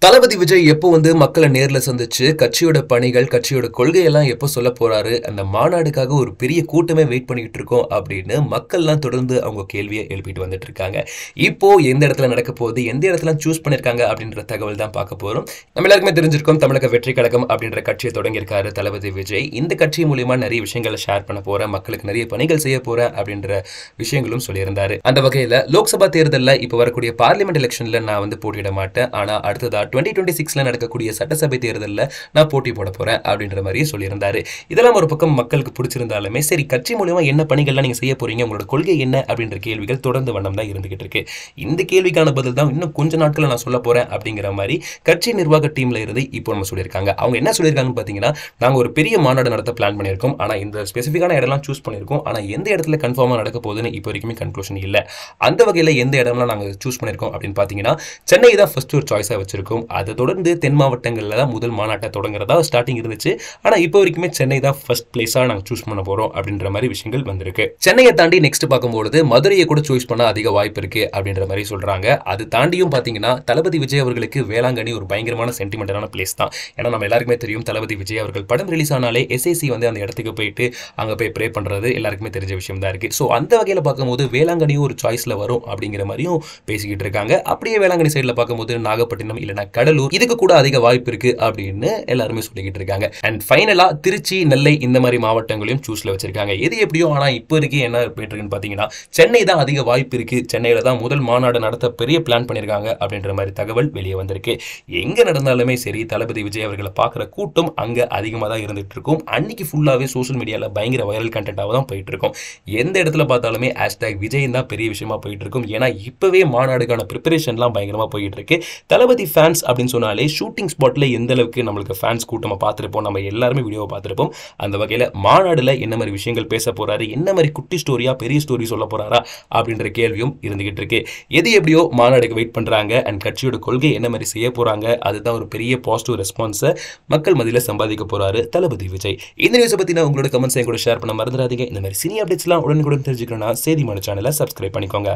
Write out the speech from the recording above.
தளபதி விஜய் எப்போ மக்களை நேர்ல சந்திச்சு கட்சியோட பணிகள், கட்சியோட கொள்கையெல்லாம் எப்போ சொல்லப் போறாரு, அந்த மாநாடுக்காக ஒரு பெரிய கூட்டமே வெயிட் பண்ணிட்டு இருக்கோம் அப்படின்னு மக்கள்லாம் தொடர்ந்து அவங்க கேள்வியை எழுப்பிட்டு வந்துட்டு இருக்காங்க. இப்போ எந்த இடத்துல நடக்க போகுது, எந்த இடத்துல சூஸ் பண்ணிருக்காங்க அப்படின்ற தகவல் தான் பார்க்க போறோம். நம்ம எல்லாருக்குமே தெரிஞ்சிருக்கோம், தமிழக வெற்றி கழகம் அப்படின்ற கட்சியை தொடங்கியிருக்காரு தளபதி விஜய். இந்த கட்சி மூலியமா நிறைய விஷயங்களை ஷேர் பண்ண போறேன், மக்களுக்கு நிறைய பணிகள் செய்ய போறேன் அப்படின்ற விஷயங்களும் சொல்லியிருந்தாரு. அந்த வகையில லோக்சபா தேர்தலில் இப்போ வரக்கூடிய பார்லிமெண்ட் எலெக்ஷன்ல நான் போட்டியிட மாட்டேன், ஆனா அடுத்ததா 2026ல நடக்கக்கூடிய சட்டசபை தேர்தலில் நான் போட்டி போட போறேன் அப்படின்ற மாதிரி சொல்லியிருந்தாரு. இதெல்லாம் ஒரு பக்கம் மக்களுக்கு பிடிச்சிருந்தாலுமே சரி, கட்சி மூலமா என்ன பணிகள்லாம் நீங்க செய்ய போறீங்க, உங்களோட கொள்கை என்ன அப்படின்ற கேள்விகள் தொடர்ந்து வண்ணம் தான் இருந்துகிட்டு இருக்கு. இந்த கேள்விக்கான பதில் தான் இன்னும் கொஞ்ச நாட்கள் நான் சொல்ல போறேன் அப்படிங்கிற மாதிரி கட்சி நிர்வாக டீம்ல இருந்து இப்போ நம்ம சொல்லியிருக்காங்க. அவங்க என்ன சொல்லியிருக்காங்கன்னு பாத்தீங்கன்னா, நாங்க ஒரு பெரிய மாநாடு நடத்த பிளான் பண்ணியிருக்கோம், ஆனா இந்த ஸ்பெசிஃபிக்கான இடம்லாம் சூஸ் பண்ணியிருக்கோம், ஆனா எந்த இடத்துல கன்ஃபார்மா நடக்க போகுதுன்னு இப்போ வரைக்குமே கன்க்ளூஷன் இல்லை. அந்த வகையில் எந்த இடம்லாம் நாங்கள் சூஸ் பண்ணியிருக்கோம் அப்படின்னு பார்த்தீங்கன்னா, சென்னை தான் ஃபர்ஸ்ட் ஒரு சாய்ஸாக வச்சிருக்கோம். அதை தொடர்ந்து தென் மாவட்டங்களில் தான் முதல் மாநாட்டை தொடங்குறதா ஸ்டார்டிங் இருந்துச்சு. ஆனால் இப்போ வரைக்குமே சென்னை தான் ஃபர்ஸ்ட் பிளேஸாக நாங்கள் சூஸ் பண்ண போகிறோம் அப்படின்ற மாதிரி விஷயங்கள் வந்திருக்கு. சென்னையை தாண்டி நெக்ஸ்ட் பார்க்கும்போது மதுரையை கூட சூஸ் பண்ண அதிக வாய்ப்பு இருக்கு அப்படின்ற மாதிரி சொல்றாங்க. அது தாண்டியும் பார்த்தீங்கன்னா, தளபதி விஜய் அவர்களுக்கு வேளாங்கண்ணி ஒரு பயங்கரமான சென்டிமெண்டலான பிளேஸ் தான். ஏன்னா நம்ம எல்லாருக்குமே தெரியும், தளபதி விஜய் அவர்கள் படம் ரிலீஸ் ஆனாலே எஸ்ஐசி அந்த இடத்துக்கு போயிட்டு அங்கே போய் ப்ரே பண்ணுறது எல்லாருக்குமே தெரிஞ்ச விஷயம் தான் இருக்கு. ஸோ அந்த வகையில் பார்க்கும்போது வேளாங்கண்ணியும் ஒரு சாய்ஸில் வரும் அப்படிங்கிற மாதிரியும் பேசிக்கிட்டு இருக்காங்க. அப்படியே வேளாங்கண்ணி சைடில் பார்க்கும்போது நாகப்பட்டினம் இல்லைனா கடலூர், இதுக்கு கூட அதிக வாய்ப்பு இருக்கு அப்படின்னு எல்லாருமே சொல்லிக்கிட்டு இருக்காங்க. அண்ட் ஃபைனலா திருச்சி, நெல்லை இந்த மாதிரி மாவட்டங்களையும் சூஸ்ல வச்சிருக்காங்க. எது எப்படியோ, ஆனா இப்போ இருக்கு என்ன போயிட்டு இருக்குன்னு பாத்தீங்கன்னா, சென்னை தான் அதிக வாய்ப்பு இருக்கு, சென்னையில தான் முதல் மாநாடு நடத்த பெரிய பிளான் பண்ணிருக்காங்க அப்படின்ற மாதிரி தகவல் வெளியே வந்திருக்கு. எங்க நடந்தாலுமே சரி, தளபதி விஜய் அவர்களை பார்க்குற கூட்டம் அங்க அதிகமாக தான் இருந்துட்டு இருக்கும். அன்னைக்கு ஃபுல்லாவே சோஷியல் மீடியால பயங்கர வைரல் கண்டென்ட்டாக தான் போயிட்டு இருக்கும். எந்த இடத்துல பார்த்தாலுமே #விஜய் தான் பெரிய விஷயமா போயிட்டு இருக்கும். ஏன்னா இப்பவே மாநாடுக்கான ப்ரிப்பரேஷன்லாம் பயங்கரமா போயிட்டு இருக்கு. தளபதி ஃபேன்ஸ் அப்படின்னு சொன்னாலே ஷூட்டிங் ஸ்பாட்ல எந்த அளவுக்கு நம்மளுக்கு ஃபேன்ஸ் கூட்டமா பார்த்துருப்போம், நம்ம எல்லாருமே வீடியோவை பார்த்துருப்போம். அந்த வகையில் மாநாடுல என்ன மாதிரி விஷயங்கள் பேச போறாரு, என்ன மாதிரி குட்டி ஸ்டோரியா பெரிய ஸ்டோரி சொல்ல போறாரா அப்படின்ற கேள்வியும் இருந்துகிட்டு இருக்கு. எது எப்படியோ மாநாடுக்கு வெயிட் பண்றாங்க. அண்ட் கட்சியோட கொள்கை என்ன மாதிரி செய்ய போறாங்க, அதுதான் ஒரு பெரிய பாசிட்டிவ் ரெஸ்பான்ஸை மக்கள் மத்தியில் சம்பாதிக்க போறாரு தளபதி விஜய். இந்த நியூஸை பத்தின உங்களோட கமெண்ட்ஸை கூட ஷேர் பண்ண மறந்துடாதீங்க. இந்த மாதிரி சினி அப்டேட்ஸ்லாம் உடனுக்குடன் தெரிஞ்சுக்கணும்னா செய்தி மணி சேனலை சப்ஸ்கிரைப் பண்ணிக்கோங்க.